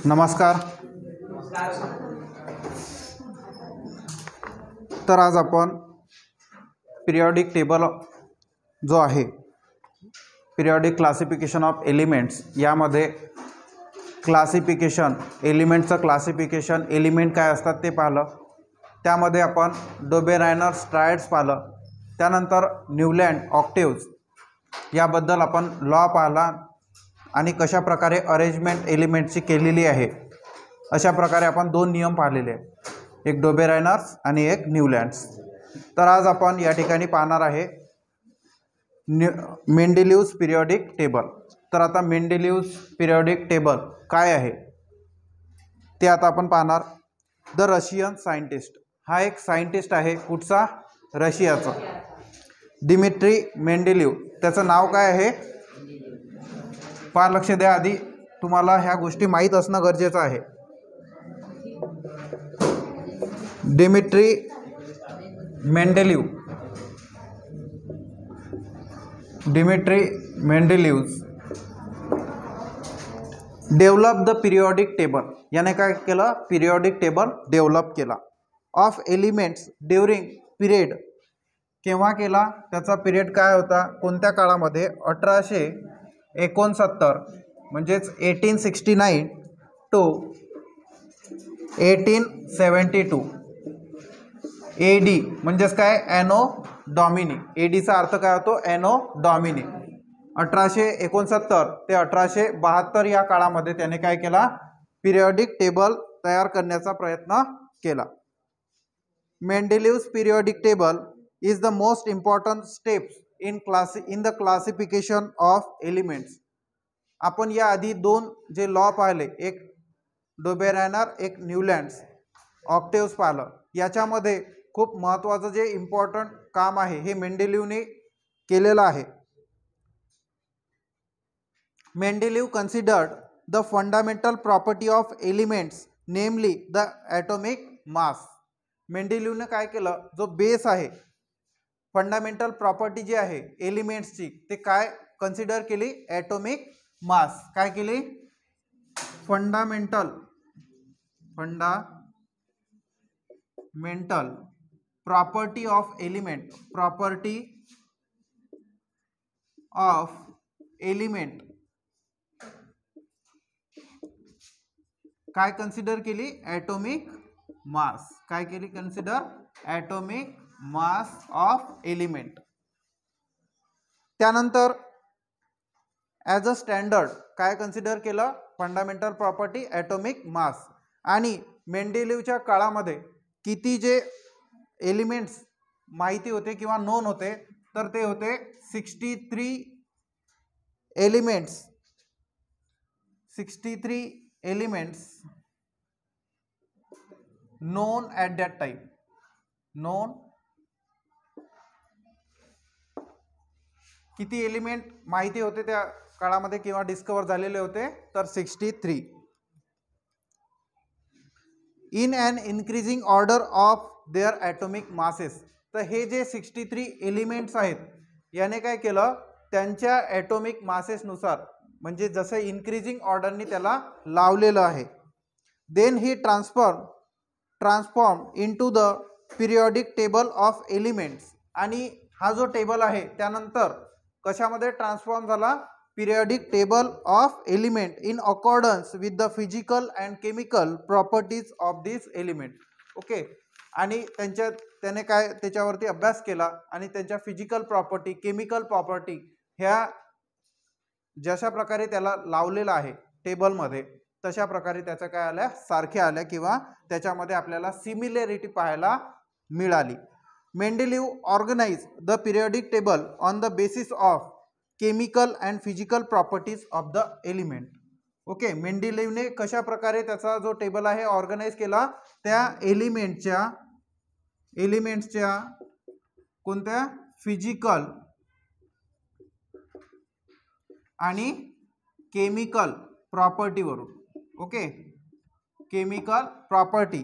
नमस्कार. तर आज आपण पिरियॉडिक टेबल जो आहे पिरियॉडिक क्लासिफिकेशन ऑफ एलिमेंट्स यामध्ये क्लासिफिकेशन एलिमेंटचं क्लासिफिकेशन एलिमेंट काय असतात ते पाहिलं. त्यामध्ये आपण डोबेरायनर्स ट्रायड्स पाहिलं. त्यानंतर न्यूलँड ऑक्टेव्ज याबद्दल आपण लॉ पाहिला आणि कशा प्रकारे अरेंजमेंट एलिमेंटची केलेली आहे अशा प्रकारे आपण दोन नियम पाहिलेले आहेत, एक डोबेरायनर्स आणि एक न्यूलँड्स. तर आज आपण या ठिकाणी पाहणार आहे मेंडेलिव्हज पिरियॉडिक टेबल. तर आता मेंडेलिव्हज पिरियॉडिक टेबल काय आहे ते आता आपण पाहणार. द रशियन सायंटिस्ट, हा एक सायंटिस्ट आहे, कुठचा? रशियाचा, दिमित्री मेंडेलिव्ह. त्याचं नाव काय आहे? लक्ष द्या, आधी तुम्हाला ह्या गोष्टी माहीत असणं गरजेचं आहे. Dmitri Mendeleev develop the periodic table. याने काय केलं? पिरियॉडिक टेबल डेव्हलप केला. Of elements during period. केव्हा केला? त्याचा पिरियड काय होता? कोणत्या काळामध्ये? 1869 म्हणजेच 1869 टू 1872 AD म्हणजेच काय? ॲनो डॉमिनी. ADचा अर्थ काय होतो? ॲनो डॉमिनी. 1869 ते 1872 या काळामध्ये त्याने काय केला? पिरियॉडिक टेबल तयार करण्याचा प्रयत्न केला. Mendeleev's periodic table is the most important steps in the classification of elements. आपण या आधी दोन जे लॉ पाहिले, एक डोबेरायनर, एक न्यूलँड्स ऑक्टेव्स पाहिलं. याच्यामध्ये खूप महत्त्वाचं जे इम्पॉर्टंट काम आहे हे मेंडेलिव्हने केलेलं आहे. Mendeleev considered the fundamental property of elements namely the atomic mass. मेंडेलिव्हने काय केलं? जो बेस आहे, फंडामेंटल प्रॉपर्टी जी आहे एलिमेंट्सची, ते काय कन्सिडर केली? Atomic mass. काय केली? Fundamental property of element. Property of element काय कन्सिडर केली? Atomic mass. काय केली? Consider atomic mass of element. त्यानंतर ॲज अ स्टँडर्ड काय कन्सिडर केलं? Fundamental property, atomic mass. आणि मेंडेलिव्हच्या काळामध्ये किती जे एलिमेंट्स माहिती होते किंवा नोन होते, तर ते होते 63 elements. 63 elements known at that time. known किती एलिमेंट माहिती होते त्या काळामध्ये किंवा डिस्कवर झालेले होते? तर 63. In an increasing order of their atomic masses. तर हे जे 63 एलिमेंट्स आहेत याने काय केलं? त्यांच्या ॲटॉमिक मासेसनुसार, म्हणजे जसं इन्क्रीजिंग ऑर्डरनी त्याला लावलेलं आहे. Then he transform into the periodic table of elements. आणि हा जो टेबल आहे त्यानंतर कशामध्ये ट्रान्सफॉर्म झाला? Periodic table of element in accordance with the physical and chemical properties of this element. Okay. आणि त्याने काय त्याच्यावरती अभ्यास केला आणि त्यांच्या फिजिकल प्रॉपर्टी, केमिकल प्रॉपर्टी ह्या जशा प्रकारे त्याला लावलेलं आहे टेबलमध्ये, तशा प्रकारे त्याच्या काय आल्या? सारख्या आल्या किंवा त्याच्यामध्ये आपल्याला सिमिलॅरिटी पाहायला मिळाली. Mendeleev organise the periodic table on the basis of chemical and physical properties of the element. Okay. मेंडेलिव्हने कशा प्रकारे त्याचा जो टेबल आहे ऑर्गनाइज केला? त्या एलिमेंट्सच्या कोणत्या? फिजिकल आणि केमिकल प्रॉपर्टीवरून. Okay. Chemical property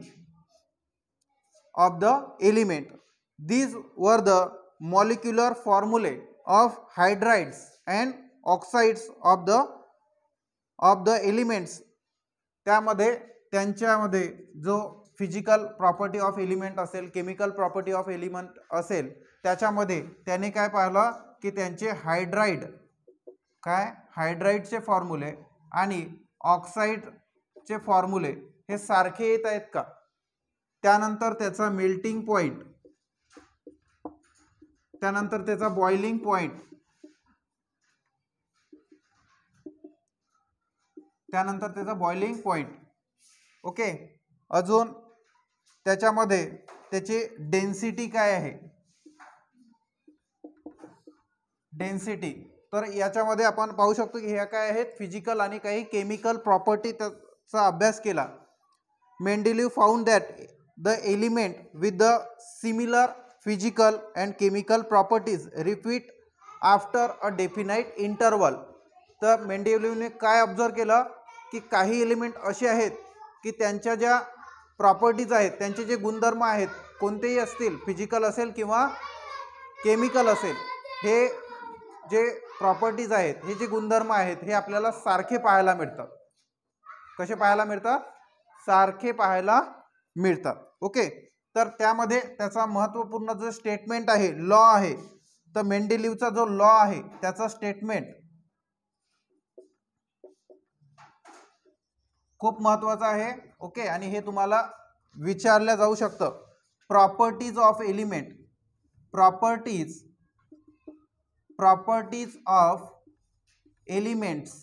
of the element. These were the molecular formulae of hydrides and oxides of the of the elements, त्यामध्ये त्यांच्यामध्ये जो फिजिकल प्रॉपर्टी ऑफ एलिमेंट असेल, केमिकल प्रॉपर्टी ऑफ एलिमेंट असेल, त्याच्यामध्ये त्याने काय पाहिलं की त्यांचे हायड्राइड, काय हायड्राइडचे फॉर्म्युले आणि ऑक्साईडचे फॉर्म्युले हे सारखे येत आहेत का, त्यानंतर त्याचा मेल्टिंग पॉइंट, त्यानंतर त्याचा बॉइलिंग पॉइंट, त्यानंतर त्याचा बॉइलिंग पॉइंट, ओके, अजून त्याच्यामध्ये त्याची डेन्सिटी काय आहे, डेन्सिटी. तर याच्यामध्ये आपण पाहू शकतो की ह्या काय आहेत फिजिकल आणि काही केमिकल प्रॉपर्टी चा अभ्यास केला. Mendeleev found that the element with the similar physical and chemical properties repeat after a definite interval. तर मेंडेलीवने काय ऑब्झर्व केलं की काही एलिमेंट असे आहेत की त्यांच्या ज्या प्रॉपर्टीज आहेत, त्यांचे जे गुणधर्म आहेत, कोणतेही असतील, फिजिकल असेल किंवा केमिकल असेल, हे जे प्रॉपर्टीज आहेत, हे जे गुणधर्म आहेत, हे आपल्याला सारखे पाहायला मिळतात. कसे पाहायला मिळतात, सारखे पाहायला मिळतात. ओके, तर त्यामध्ये त्याचा महत्त्वपूर्ण जो स्टेटमेंट आहे, लॉ आहे, तर मेंडेलीवचा जो लॉ आहे त्याचा स्टेटमेंट खूप महत्त्वाचा आहे. ओके, आणि हे तुम्हाला विचारलं जाऊ शकतं. Properties of element, properties of elements,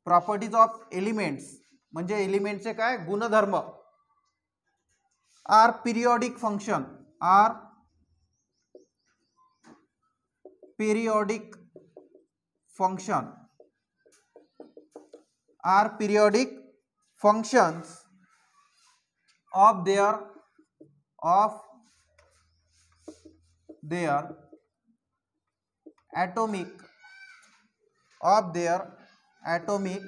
properties of elements म्हणजे एलिमेंटचे काय गुणधर्म, are periodic function, are periodic function, are periodic functions of their atomic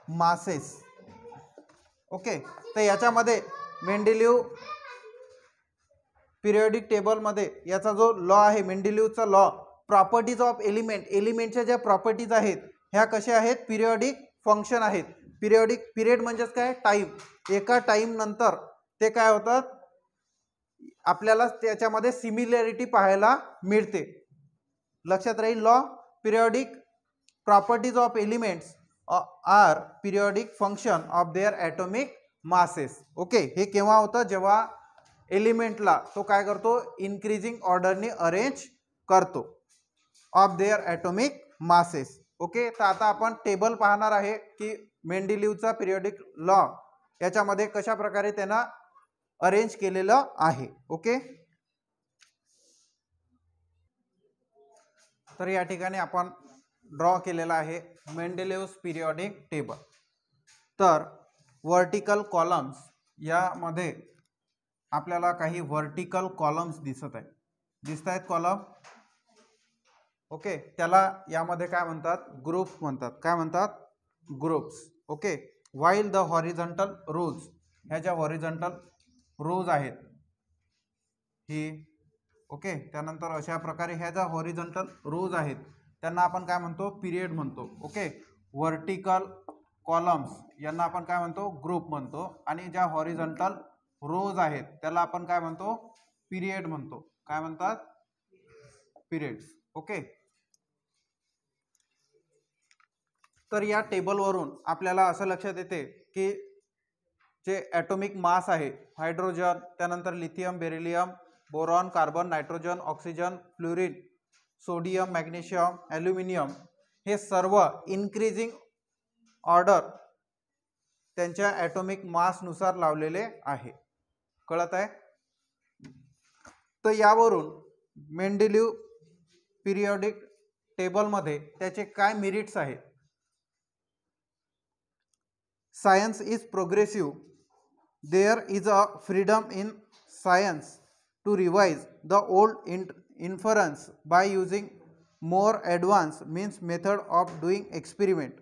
masses. Okay, तर याच्यामध्ये मेंडेलीव पिरियडिक टेबल मध्ये याचा जो लॉ आहे, मेंडेलीवचा लॉ, प्रॉपर्टीज ऑफ एलिमेंट, एलिमेंटच्या ज्या प्रॉपर्टीज आहेत ह्या कशा आहेत, पिरियडिक फंक्शन आहेत. पिरियडिक, पिरियड म्हणजेच काय, टाइम, एका टाइम नंतर ते काय होतात, आपल्याला त्याच्यामध्ये सिमिलॅरिटी पाहायला मिळते. लक्षात राहील law. Periodic properties of elements are periodic function of their atomic masses. Okay, हे केव्हा होतं, जेव्हा एलिमेंटला तो काय करतो, इन्क्रीजिंग ऑर्डरने अरेंज करतो of their atomic masses. Okay, तर आता आपण टेबल पाहणार आहे की मेंडेलीवचा पिरियडिक लॉ याच्यामध्ये कशा प्रकारे त्यांना अरेंज केलेलं आहे. ओके, तर या ठिकाणी आपण ड्रॉ केलेला आहे मेंडेलीव्स पिरियडिक टेबल. तर वर्टिकल कॉलम्स, यामध्ये आपल्याला काही वर्टिकल कॉलम्स दिसत आहेत, दिसत आहेत कॉलम. ओके, त्याला यामध्ये काय म्हणतात, ग्रुप्स म्हणतात. काय म्हणतात, groups. Okay, while the horizontal rows, ह्या ज्या हॉरिझॉन्टल रोज आहेत ही, ओके, त्यानंतर अशा प्रकारे ह्या ज्या हॉरिझॉन्टल रोज आहेत त्यांना आपण काय म्हणतो, पिरियड म्हणतो. ओके, वर्टिकल कॉलम्स यांना आपण काय म्हणतो, ग्रुप म्हणतो, आणि ज्या हॉरिझॉन्टल रोज आहेत त्याला आपण काय म्हणतो, पिरियड म्हणतो. काय म्हणतात, पिरियड्स. ओके, तर या टेबलवरून आपल्याला असं लक्षात येते की जे ॲटॉमिक मास आहे, हायड्रोजन, त्यानंतर lithium, beryllium, boron, carbon, nitrogen, oxygen, fluorine, sodium, magnesium, aluminium, हे सर्व इन्क्रीजिंग ऑर्डर त्यांच्या ॲटॉमिक मासनुसार लावलेले आहे. कळत आहे. तर यावरून मेंडेलीव पिरियडिक टेबलमध्ये त्याचे काय मेरिट्स आहेत. Science is progressive, there is a freedom in science to revise the old inference by using more advance means method of doing experiment.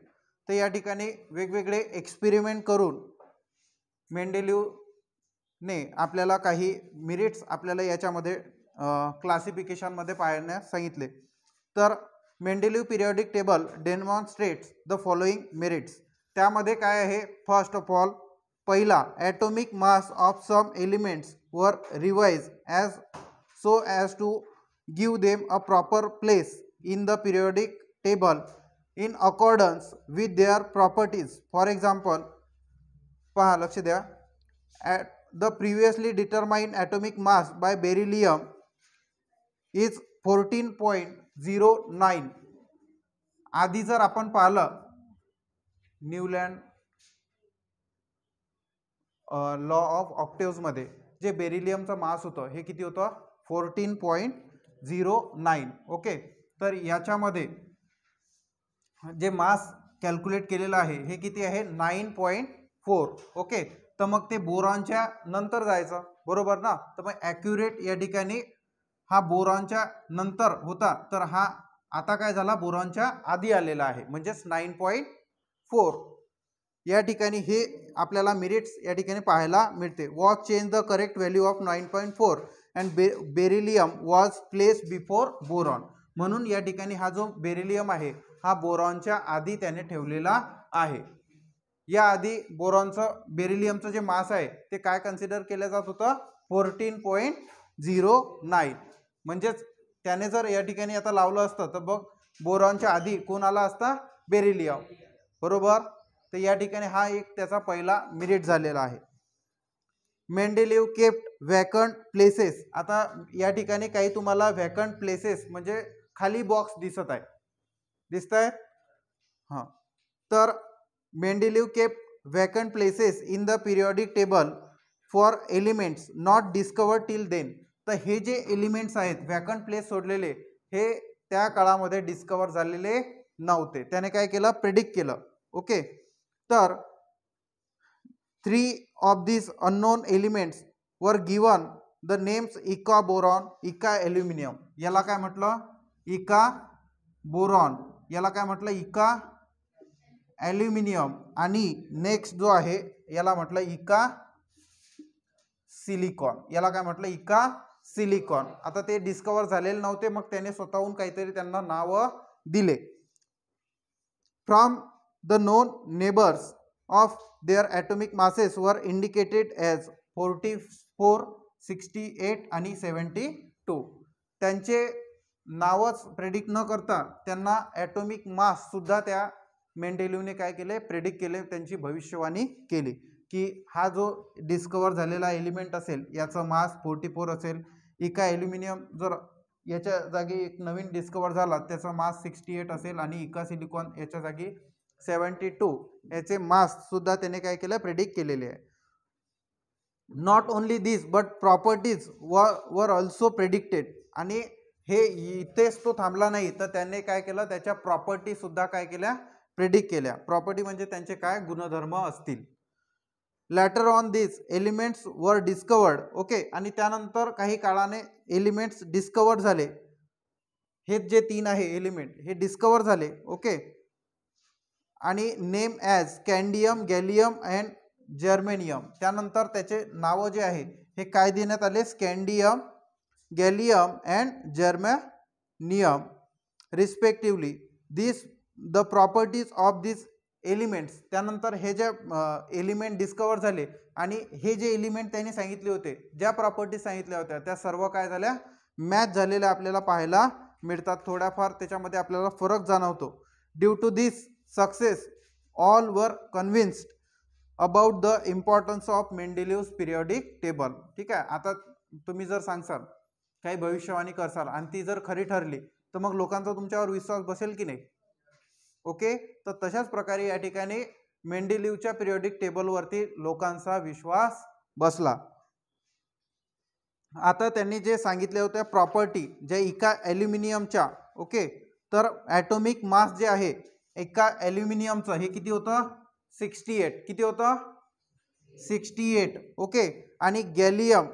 तर या ठिकाणी वेगवेगळे एक्सपेरिमेंट करून मेंडेलीवने आपल्याला काही मेरिट्स आपल्याला याच्यामध्ये क्लासिफिकेशनमध्ये पाहण्यास सांगितले. तर Mendeleev periodic table demonstrates the following merits. त्यामध्ये काय आहे, फर्स्ट ऑफ ऑल पहिला, atomic mass of some elements were revise so as to give them a proper place in the periodic table in accordance with their properties. For example, पहा लक्ष द्या, at the previously determined atomic mass by beryllium is 14.09. आधी जर आपण पाहिलं न्यूलँड law of octaves मध्ये जे बेरिलियमचं मास होतं हे किती होतं, 14.09. ओके, तर याच्यामध्ये जे मास कॅल्क्युलेट केलेलं आहे हे किती आहे, 9.4. ओके, तर मग ते बोरॉनच्या नंतर जायचं, बरोबर ना. तर मग ॲक्युरेट या ठिकाणी हा बोरॉनच्या नंतर होता, तर हा आता काय झाला, बोरॉनच्या आधी आलेला आहे, म्हणजेच 9.4. या ठिकाणी हे आपल्याला मेरिट्स या ठिकाणी पाहायला मिळते. Was change the correct value of 9.4 and beryllium was place before boron. म्हणून या ठिकाणी हा जो बेरिलियम आहे हा बोरॉनच्या आधी त्याने ठेवलेला आहे. या आधी बोरॉनचं बेरिलियमचं जे मास आहे ते काय कन्सिडर केलं जात होतं, 14.09. म्हणजेच त्याने जर या ठिकाणी आता लावलं असतं तर बघ बोरॉनच्या आधी कोण आला असता, बेरिलियम, बरोबर. तर या ठिकाणी हा एक त्याचा पहिला मेरिट झालेला आहे. मेंडेलिव्ह केप्ट व्हॅकंट प्लेसेस. आता या ठिकाणी काही तुम्हाला व्हॅकंट प्लेसेस म्हणजे खाली बॉक्स दिसत आहे, दिसत आहेत, हां. तर Mendeleev kept vacant places in the periodic table for elements not discovered till then. तर हे जे एलिमेंट्स आहेत व्हॅकंट प्लेस सोडलेले हे त्या काळामध्ये डिस्कवर झालेले नव्हते. त्याने काय केलं, प्रेडिक्ट केलं. ओके, तर 3 of these unknown elements were given the names इका बोरॉन, इका ॲल्युमिनियम. याला काय म्हटलं, इका बोरॉन. याला काय म्हटलं, इका ॲल्युमिनियम. आणि नेक्स्ट जो आहे याला म्हटलं इका सिलिकॉन. याला काय म्हटलं, इका सिलिकॉन. आता ते डिस्कवर झालेले नव्हते, मग त्याने स्वतःहून काहीतरी त्यांना नाव दिले. From the non neighbours of their atomic masses were indicated as 44, 68 आणि 72. त्यांचे नावच प्रेडिक्ट न करता त्यांना ॲटॉमिक मास सुद्धा त्या मेंडेलिव्हने काय केले, प्रेडिक्ट केले, त्यांची भविष्यवाणी केली की हा जो डिस्कवर झालेला एलिमेंट असेल याचं मास 44 असेल. इका ॲल्युमिनियम जर याच्या जागी एक नवीन डिस्कवर झाला त्याचा मास 68 असेल आणि इका सिलिकॉन याच्या जागी 72 याचे मास सुद्धा त्याने काय केलं, प्रेडिक्ट केलेले आहे. Not only this but properties were also predicted. आणि हे इथेच तो थांबला नाही, तर त्याने काय केलं, त्याच्या प्रॉपर्टी सुद्धा काय केल्या, प्रेडिक्ट केल्या. प्रॉपर्टी म्हणजे त्यांचे काय गुणधर्म असतील. लॅटर ऑन दिस एलिमेंट्स वर डिस्कवर्ड. ओके, आणि त्यानंतर काही काळाने एलिमेंट्स डिस्कवर्ड झाले. हे जे 3 आहे एलिमेंट हे डिस्कवर झाले. ओके, आणि name as scandium, gallium and germanium. त्यानंतर त्याचे नावं जे आहे हे काय देण्यात आले, scandium, gallium and germanium respectively. This the properties of this elements. त्यानंतर हे जे एलिमेंट डिस्कवर झाले आणि हे जे एलिमेंट त्यांनी सांगितले होते, ज्या प्रॉपर्टीज सांगितल्या होत्या त्या सर्व काय झाल्या, मॅच झालेल्या आपल्याला पाहायला मिळतात. थोड्याफार त्याच्यामध्ये आपल्याला फरक जाणवतो. Due to this success all were convinced about the importance of Mendeleev's periodic table. ठीक आहे, आता तुम्ही जर सांगसाल काही भविष्यवाणी करसाल आणि ती जर खरी ठरली तर मग लोकांचा तुमच्यावर विश्वास बसेल की नाही. ओके, तर तशाच प्रकारे या ठिकाणी मेंडेलिव्हच्या पिरियॉडिक टेबलवरती लोकांचा विश्वास बसला. आता त्यांनी जे सांगितले होते प्रॉपर्टी ज्या इका ॲल्युमिनियमच्या, ओके, तर ॲटॉमिक मास जे आहे एका ॲल्युमिनियमचं हे किती होतं, 68. किती होतं, 68. ओके, आणि गॅलियमचं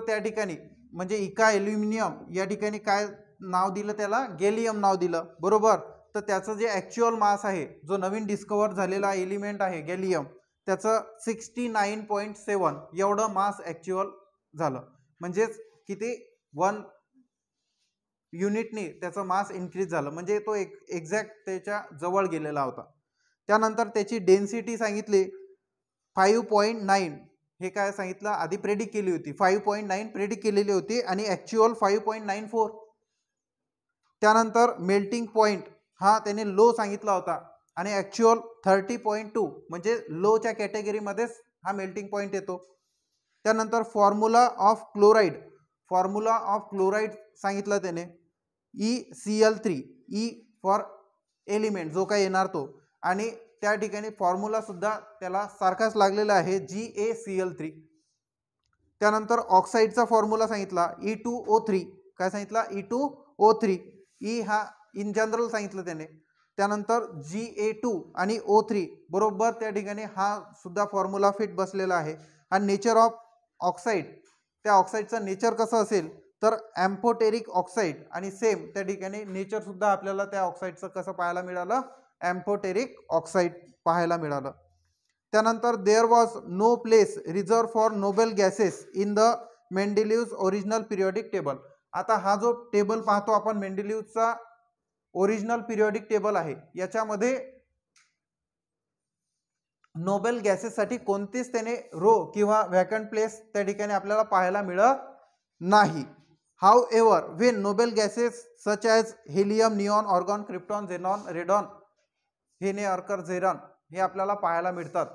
त्या ठिकाणी म्हणजे इका ॲल्युमिनियम या ठिकाणी काय नाव दिलं, त्याला गॅलियम नाव दिलं, बरोबर. तर त्याचं जे ॲक्च्युअल मास आहे, जो नवीन डिस्कवर झालेला एलिमेंट आहे गॅलियम, त्याचं 69.7 एवढं मास ॲक्च्युअल झालं. म्हणजेच किती, 1 युनिटनी त्याचं मास इन्क्रीज झालं, म्हणजे तो एक्झॅक्ट त्याच्या जवळ गेलेला होता. त्यानंतर त्याची डेन्सिटी सांगितली 5.9. हे काय सांगितलं आधी प्रेडिक्ट केली होती, 5.9 प्रेडिक्ट केलेली होती आणि ॲक्च्युअल 5.94. त्यानंतर मेल्टिंग पॉईंट हा त्याने लो सांगितला होता आणि ॲक्च्युअल 30.2, म्हणजे लोच्या कॅटेगरीमध्येच हा मेल्टिंग पॉईंट येतो. त्यानंतर फॉर्म्युला ऑफ क्लोराईड सांगितलं त्याने ECl3, ई फॉर एलिमेंट जो काही येणार तो, आणि त्या ठिकाणी फॉर्म्युला सुद्धा त्याला सारखाच लागलेला आहे GaCl3. त्यानंतर ऑक्साईडचा फॉर्म्युला सांगितला E2O3. काय सांगितला E2O3. ई हा इन जनरल सांगितलं त्याने. त्यानंतर Ga2 आणि O3 बरोबर त्या ठिकाणी हा सुद्धा फॉर्म्युला फिट बसलेला आहे. आणि नेचर ऑफ ऑक्साईड, त्या ऑक्साईडचं नेचर कसं असेल तर ॲम्फोटेरिक ऑक्साईड, आणि सेम त्या ठिकाणी नेचर सुद्धा आपल्याला त्या ऑक्साईडचं कसं पाहायला मिळालं, ॲम्फोटेरिक ऑक्साईड पाहायला मिळालं. त्यानंतर there was no place reserve for noble gases in the Mendeleev's original periodic table. आता हा जो टेबल पाहतो आपण मेंडेलिव्हचा ओरिजिनल पिरियॉडिक टेबल आहे, याच्यामध्ये नोबेल गॅसेससाठी कोणतीच त्याने रो किंवा व्हॅकंट प्लेस त्या ठिकाणी आपल्याला पाहायला मिळत नाही. How ever when Nobel gases such as helium, neon, argon, krypton, xenon, radon, हेने, अर्कर, झेरॉन हे आपल्याला पाहायला मिळतात.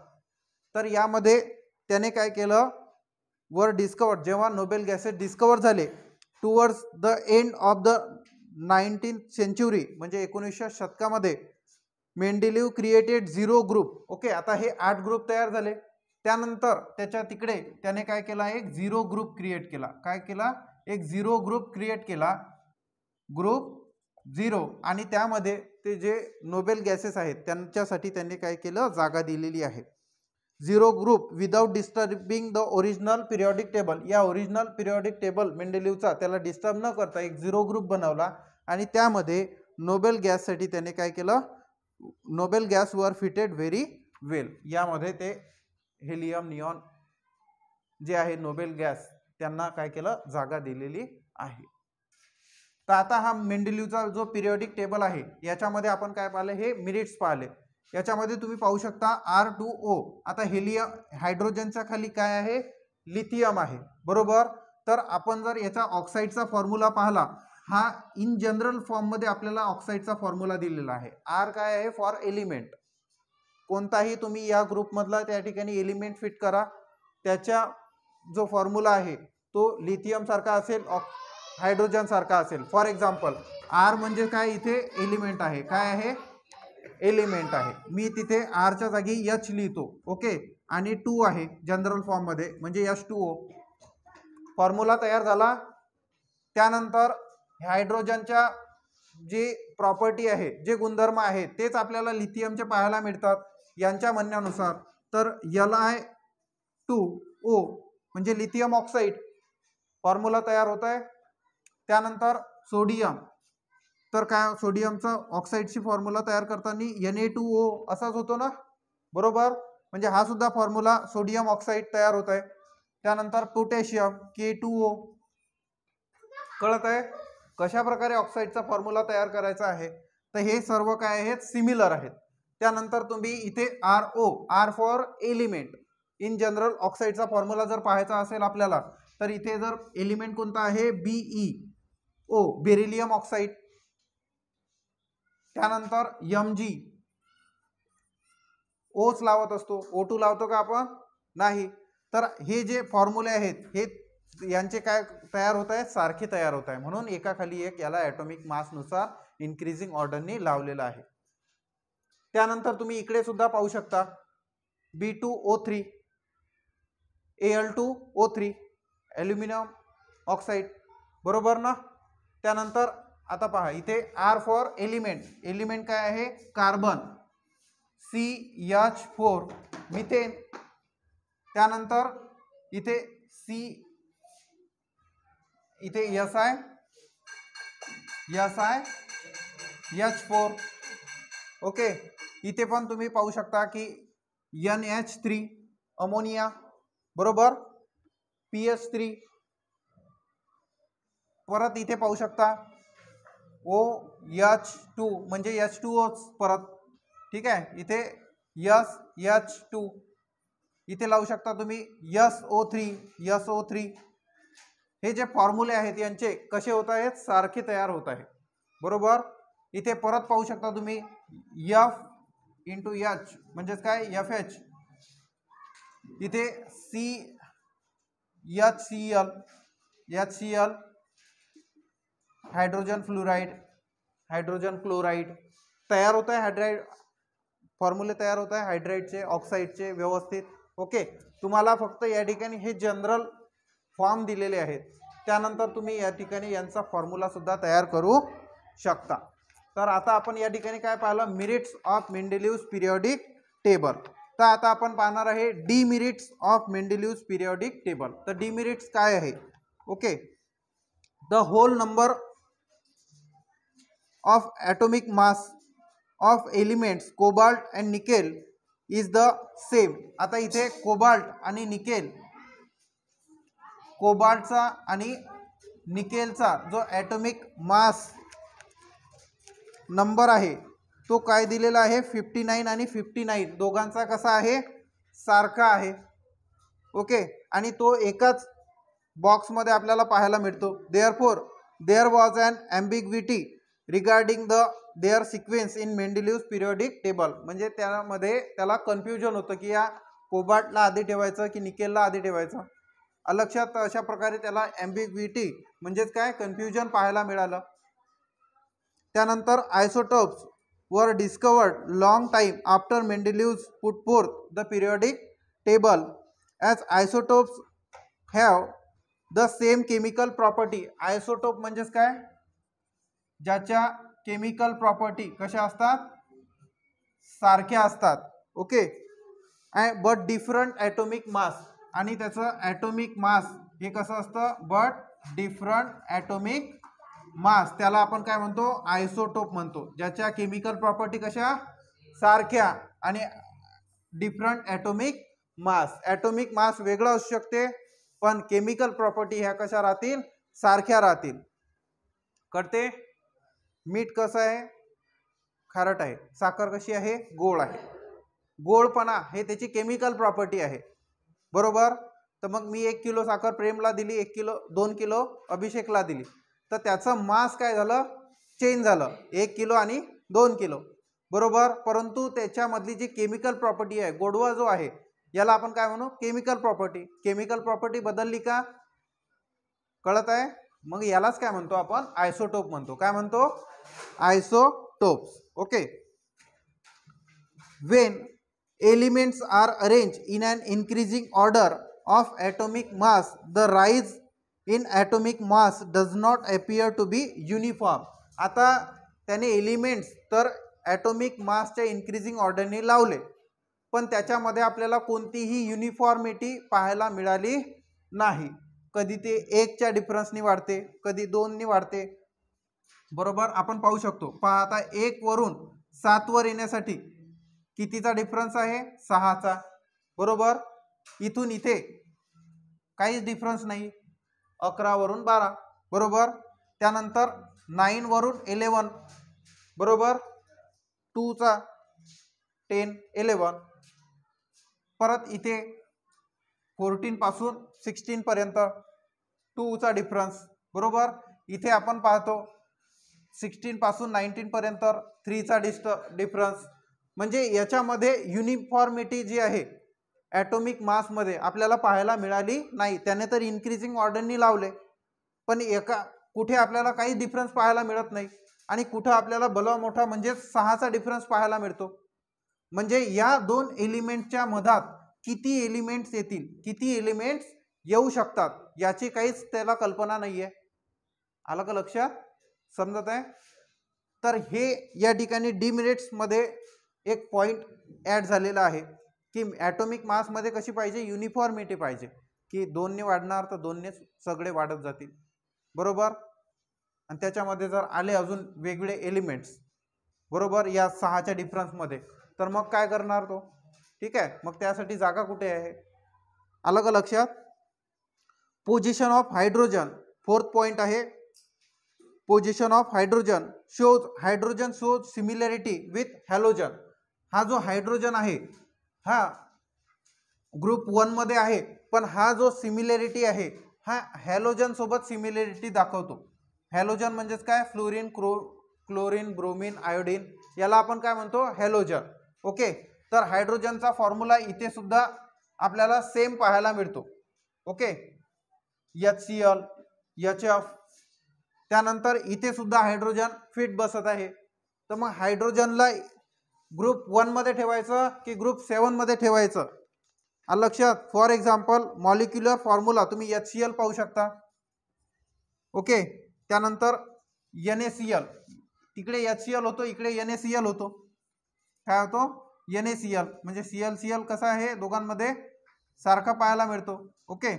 तर यामध्ये त्याने काय केलं, वर डिस्कवर्ड, जेव्हा नोबेल गॅसेस डिस्कवर झाले towards the end of the 19th century, म्हणजे 19व्या शतकामध्ये, मेंडेलिव्ह क्रिएटेड 0 ग्रुप. ओके, आता हे 8 ग्रुप तयार झाले. त्यानंतर त्याच्या तिकडे त्याने काय केला, एक 0 ग्रुप क्रिएट केला. काय केला, एक 0 ग्रुप क्रिएट केला, ग्रुप 0, आणि त्यामध्ये ते जे नोबेल गॅसेस आहेत त्यांच्यासाठी त्यांनी काय केलं, जागा दिलेली आहे. 0 group without disturbing the original periodic table. या ओरिजिनल पिरियॉडिक टेबल मेंडेलिव्हचा त्याला डिस्टर्ब न करता एक 0 ग्रुप बनवला, आणि त्यामध्ये नोबेल गॅससाठी त्याने काय केलं, नोबेल गॅस वर फिटेड व्हेरी वेल. यामध्ये ते हेलियम, निऑन जे आहे नोबेल गॅस त्यांना काय केलं, जागा दिलेली आहे. तर आता हा मेंडेलिव्हचा जो पिरियॉडिक टेबल आहे याच्यामध्ये आपण काय पाहिले, हे मेरिट्स पाहिले. याच्यामध्ये तुम्ही पाहू शकता R2O. आता हेलियम, हायड्रोजनच्या खाली काय आहे, लिथियम आहे, बरोबर. तर आपण जर याचा ऑक्साईडचा फॉर्म्युला पाहिला, हा इन जनरल फॉर्म मध्ये आपल्याला ऑक्साईडचा फॉर्म्युला दिलेला आहे. R काय आहे, फॉर एलिमेंट. कोणताही तुम्ही या ग्रुपमधला त्या ठिकाणी एलिमेंट फिट करा, त्याच्या जो फॉर्म्युला आहे तो लिथियम सारखा असेल, हायड्रोजन सारखा असेल. फॉर एक्झाम्पल R म्हणजे काय, इथे एलिमेंट आहे. काय आहे, एलिमेंट आहे. मी तिथे R च्या जागी H लिहितो. ओके, आणि 2 आहे जनरल फॉर्म मध्ये, म्हणजे H2O. फॉर्म्युला तयार झाला. त्यानंतर हायड्रोजनच्या जे प्रॉपर्टी आहे, जे गुणधर्म आहेत तेच आपल्याला लिथियमचे पाहायला मिळतात यांच्या म्हणण्यानुसार. तर Li2O म्हणजे लिथियम ऑक्साईड, फॉर्म्युला तयार होत आहे. त्यानंतर सोडियम, तर काय, सोडियमचा ऑक्साईडची फॉर्म्युला तयार करताना Na2O असाच होतो ना, बरोबर. म्हणजे हा सुद्धा फॉर्म्युला सोडियम ऑक्साईड तयार होत आहे. त्यानंतर पोटॅशियम K2O. कळत आहे कशा प्रकारे ऑक्साईडचा फॉर्म्युला तयार करायचा आहे. तर हे सर्व काय आहेत, सिमिलर आहेत. त्यानंतर तुम्ही इथे RO, R for element. In general ऑक्साईडचा फॉर्म्युला जर पाहायचा असेल आपल्याला, तर इथे जर एलिमेंट कोणता आहे, BeO, बेरिलियम ऑक्साईड. त्यानंतर Mg, ओच लावत असतो, O2 लावतो का आपण, नाही. तर हे जे फॉर्म्युले आहेत हे यांचे काय तयार होत आहे, सारखे तयार होत आहे. म्हणून एकाखाली एक याला ॲटॉमिक मासनुसार इन्क्रीजिंग ऑर्डरनी लावलेला आहे. त्यानंतर तुम्ही इकडे सुद्धा पाहू शकता B2O3, Al2O3, ॲल्युमिनियम ऑक्साईड, बरोबर ना. त्यानंतर आता पहा इथे R फॉर एलिमेंट. एलिमेंट काय आहे, कार्बन, CH4, मिथेन. त्यानंतर इथे इथे SiH4. ओके, इथे पण तुम्ही पाहू शकता की NH3, अमोनिया, बरोबर, PH3. परत इथे पाहू शकता OH2 म्हणजे H2O परत, ठीक आहे. इथे SH2 इथे लावू शकता तुम्ही SO3 हे जे फॉर्म्युले आहेत यांचे कसे होत आहेत, सारखे तयार होत आहे, बरोबर. इथे परत पाहू शकता तुम्ही F इंटू H म्हणजेच काय FH, इथे HCl hydrogen fluoride, hydrogen chloride तयार होत आहे, हायड्राइड फॉर्म्युले तयार होत आहे हायड्राइडचे, ऑक्साईडचे व्यवस्थित. ओके, तुम्हाला फक्त या ठिकाणी हे जनरल फॉर्म दिलेले आहेत, त्यानंतर तुम्ही या ठिकाणी यांचा फॉर्म्युला सुद्धा तयार करू शकता. तर आता आपण या ठिकाणी काय पाहिलं, merits of Mendeleev's periodic table. तर आता आपण पाहणार आहे demerits of Mendeleev's periodic table. तर डिमेरिट्स काय आहे, okay, the whole number of atomic mass of elements cobalt and nickel is the same. आता इथे कोबाल्ट आणि निकेल, कोबाल्टचा आणि निकेलचा जो ॲटॉमिक मास नंबर आहे तो काय दिलेला आहे, 59 आणि 59 दोघांचा कसा आहे, सारखा आहे. ओके, आणि तो एकाच बॉक्समध्ये आपल्याला पाहायला मिळतो. Therefore there was an ambiguity regarding their sequence in Mendeleev's periodic table. म्हणजे त्यामध्ये त्याला कन्फ्युजन होतं की या कोबाल्टला आधी ठेवायचं की निकेलला आधी ठेवायचं. लक्षात, अशा प्रकारे त्याला ॲम्बिग्विटी म्हणजेच काय, कन्फ्युजन पाहायला मिळालं. त्यानंतर isotopes were discovered long time after Mendeleev's put forth the periodic table as isotopes have the same chemical property. Isotope म्हणजेच काय, ज्याच्या केमिकल प्रॉपर्टी कशा असतात, सारख्या असतात. Okay, but different atomic mass, आणि त्याचं ॲटॉमिक मास हे कसं असतं, बट डिफरंट ॲटॉमिक मास, त्याला आपण काय म्हणतो, आयसोटोप म्हणतो. ज्याच्या केमिकल प्रॉपर्टी कशा, सारख्या, आणि डिफरंट ॲटॉमिक मास. ॲटॉमिक मास वेगळं असू शकते पण केमिकल प्रॉपर्टी ह्या कशा राहतील, सारख्या राहतील. कळते. मीठ कसं आहे, खारट आहे. साखर कशी आहे, गोड आहे. गोडपणा हे त्याची केमिकल प्रॉपर्टी आहे, बरोबर. तर मग मी 1 किलो साखर प्रेमला दिली, 2 किलो अभिषेकला दिली, तर त्याचं मास काय झालं, चेंज झालं, 1 किलो आणि 2 किलो, बरोबर. परंतु त्याच्यामधली जी केमिकल प्रॉपर्टी आहे, गोडवा जो आहे, याला आपण काय म्हणू, केमिकल प्रॉपर्टी. केमिकल प्रॉपर्टी बदलली का, कळत आहे. मग यालाच काय म्हणतो आपण, आयसोटोप म्हणतो. काय म्हणतो, isotopes. Okay, when elements are arranged in an increasing order of atomic mass, the rise in atomic mass does not appear to be uniform. आता त्याने एलिमेंट्स तर ॲटॉमिक मासच्या इन्क्रीजिंग ऑर्डरने लावले, पण त्याच्यामध्ये आपल्याला कोणतीही युनिफॉर्मिटी पाहायला मिळाली नाही. कधी ते 1च्या डिफरन्सनी वाढते, कधी 2नी वाढते, बरोबर. आपण पाहू शकतो, पहा आता 1 वरून 7 वर येण्यासाठी कितीचा डिफरन्स आहे, 6चा, बरोबर. इथून इथे काहीच डिफरन्स नाही, 11 वरून 12, बरोबर. त्यानंतर 9 वरून 11, बरोबर. 2चा 10 11, परत इथे 14 पासून 16 पर्यंत 2चा डिफरन्स, बरोबर. इथे आपण पाहतो 16 पासून 19 पर्यंत 3चा डिफरन्स. म्हणजे याच्यामध्ये युनिफॉर्मिटी जी आहे ॲटॉमिक मासमध्ये आपल्याला पाहायला मिळाली नाही. त्याने तर इन्क्रीजिंग ऑर्डरनी लावले, पण कुठे आपल्याला काही डिफरन्स पाहायला मिळत नाही, आणि कुठं आपल्याला भला मोठा म्हणजे 6चा डिफरन्स पाहायला मिळतो. म्हणजे या 2 एलिमेंटच्या मधात किती एलिमेंट्स येतील, किती एलिमेंट्स येऊ शकतात, याची काहीच त्याला कल्पना नाही आहे. आलं का लक्षात, समजत आहे. तर हे या ठिकाणी डिमेरिट्समध्ये एक पॉईंट ॲड झालेला आहे की ॲटॉमिक मासमध्ये कशी पाहिजे, युनिफॉर्मिटी पाहिजे, की 2ने वाढणार तर 2नेच सगळे वाढत जातील, बरोबर. आणि त्याच्यामध्ये जर आले अजून वेगळे एलिमेंट्स, बरोबर, या 6च्या डिफरन्समध्ये, तर मग काय करणार तो, ठीक आहे. मग त्यासाठी जागा कुठे आहे, आलं का लक्षात. Position of hydrogen, 4th point आहे. Position of hydrogen shows similarity with halogen. हा जो हायड्रोजन आहे हा ग्रुप 1 मध्ये आहे, पण हा जो सिमिलॅरिटी आहे हा हॅलोजन सोबत सिमिलॅरिटी दाखवतो. हॅलोजन म्हणजेच काय, फ्लोरीन, क्लोरीन, ब्रोमीन, आयोडीन, याला आपण काय म्हणतो, हॅलोजन. ओके, तर हायड्रोजनचा फॉर्म्युला इथे सुद्धा आपल्याला सेम पाहायला मिळतो. Okay, HCl, HF. त्यानंतर इथे सुद्धा हायड्रोजन फिट बसत आहे. तर मग हायड्रोजनला ग्रुप 1 मध्ये ठेवायचं की ग्रुप 7 मध्ये ठेवायचं, लक्षात. फॉर एक्झाम्पल मॉलिक्युलर फॉर्म्युला तुम्ही HCl पाहू शकता. ओके, त्यानंतर NaCl, तिकडे HCl होतो, इकडे NaCl होतो. काय होतो, NaCl. म्हणजे ClCl कसा आहे, दोघांमध्ये सारखा पाहायला मिळतो. ओके,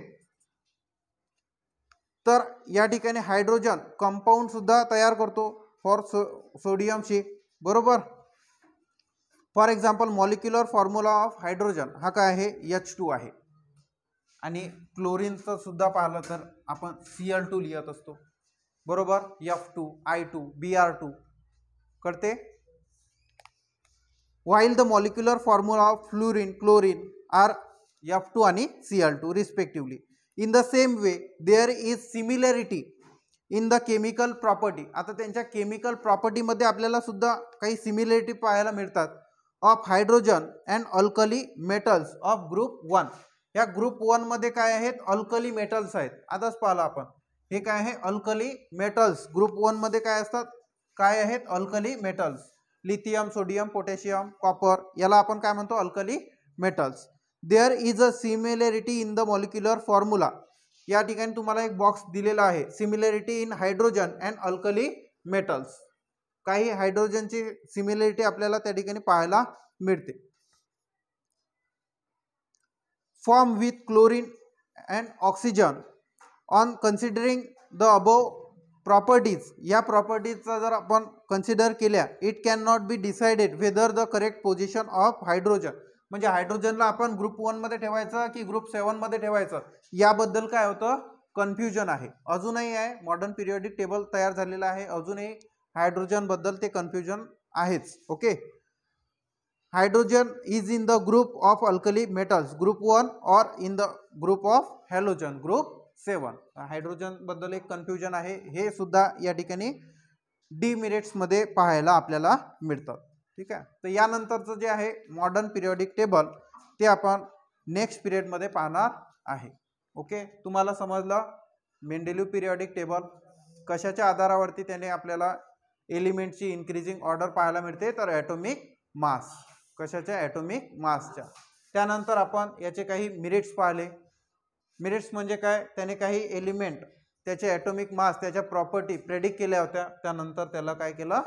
तर या ठिकाणी हायड्रोजन कंपाऊंड सुद्धा तयार करतो फॉर सोडियमशी, बरोबर. For example molecular formula of hydrogen हा काय आहे, H2 आहे. आणि क्लोरीनचं सुद्धा पाहिलं तर आपण Cl2 लिहित असतो, बरोबर. F2, I2, Br2 करते. while the molecular formula of fluorine, chlorine are F2 आणि Cl2 respectively. In the same way there is similarity in the chemical property. आता त्यांच्या केमिकल प्रॉपर्टी मध्ये आपल्याला सुद्धा काही सिमिलॅरिटी पाहायला मिळतात of hydrogen and alkali metals of group 1. या ग्रुप 1 मध्ये काय आहेत, अल्कली मेटल्स आहेत. आताच पाहिलं आपण, हे काय आहे, अल्कली मेटल्स. ग्रुप 1 मध्ये काय असतात, काय आहेत, alkali metals. Lithium, sodium, potassium, copper, याला आपण काय म्हणतो, alkali metals. There is a similarity in the molecular formula. या ठिकाणी तुम्हाला एक बॉक्स दिलेला आहे, similarity in hydrogen and alkali metals. काही हायड्रोजनची सिमिलॅरिटी आपल्याला त्या ठिकाणी पाहायला मिळते. Form with chlorine and oxygen on considering the above properties. या प्रॉपर्टीजचा जर आपण कन्सिडर केल्या, it can not be decided whether the correct position of hydrogen. म्हणजे हायड्रोजनला आपण ग्रुप 1 मध्ये ठेवायचं की ग्रुप 7 मध्ये ठेवायचं, याबद्दल काय होतं, कन्फ्युजन आहे. अजूनही आहे, मॉडर्न पिरियोडिक टेबल तयार झालेला आहे, अजूनही हायड्रोजन बद्दल ते कन्फ्युजन आहेच. Okay, hydrogen is in the group of alkali metals group 1 और in the group of halogen group 7. Hydrogen बद्दल एक कन्फ्युजन आहे, हे सुद्धा या ठिकाणी डिमेरिट्स मध्ये पाहायला आपल्याला मिळतं. ठीक आहे, तर यानंतरचं जे आहे मॉडर्न पिरियोडिक टेबल ते आपण नेक्स्ट पिरियड मध्ये पाहणार आहे. ओके, तुम्हाला समजलं मेंडेलिव्ह पिरियोडिक टेबल कशाच्या आधारावरती त्याने आपल्याला एलिमेंटची इन्क्रीजिंग ऑर्डर पाहायला मिळते, तर ॲटॉमिक मास. कशाच्या, ॲटॉमिक मासच्या. त्यानंतर आपण याचे काही मेरिट्स पाहिले. मेरिट्स म्हणजे काय, त्याने काही एलिमेंट त्याचे ॲटॉमिक मास, त्याच्या प्रॉपर्टी प्रेडिक्ट केल्या होत्या, त्यानंतर त्याला काय केलं,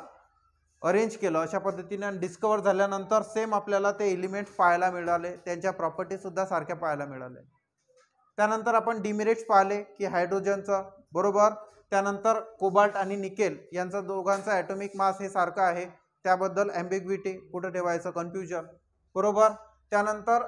अरेंज केलं. अशा पद्धतीने डिस्कवर झाल्यानंतर सेम आपल्याला ते एलिमेंट्स पाहायला मिळाले, त्यांच्या प्रॉपर्टी सुद्धा सारख्या पाहायला मिळाल्या. त्यानंतर आपण डिमेरिट्स पाहिले की हायड्रोजनचं, बरोबर. त्यानंतर कोबाल्ट आणि निकेल यांचा दोघांचा ॲटॉमिक मास हे सारखं आहे, त्याबद्दल ॲम्बिग्विटी, कुठं ठेवायचं, कन्फ्युजन, बरोबर. त्यानंतर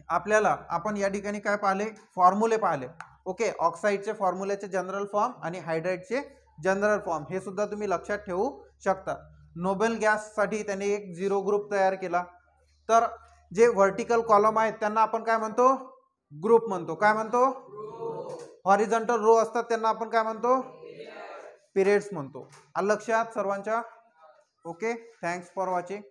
आपल्याला आपण या ठिकाणी काय पाहिले, फॉर्म्युले पाहिले. ओके, ऑक्साईडचे फॉर्म्युलेचे जनरल फॉर्म आणि हायड्राईडचे जनरल फॉर्म हे सुद्धा तुम्ही लक्षात ठेवू शकता. नोबेल गॅससाठी त्याने एक 0 ग्रुप तयार केला. तर जे व्हर्टिकल कॉलम आहेत त्यांना आपण काय म्हणतो, ग्रुप म्हणतो. काय म्हणतो, हॉरिझॉन्टल रो असतात त्यांना आपण काय म्हणतो, पिरियड्स म्हणतो. लक्षात सर्वांच्या. Okay, thanks for watching.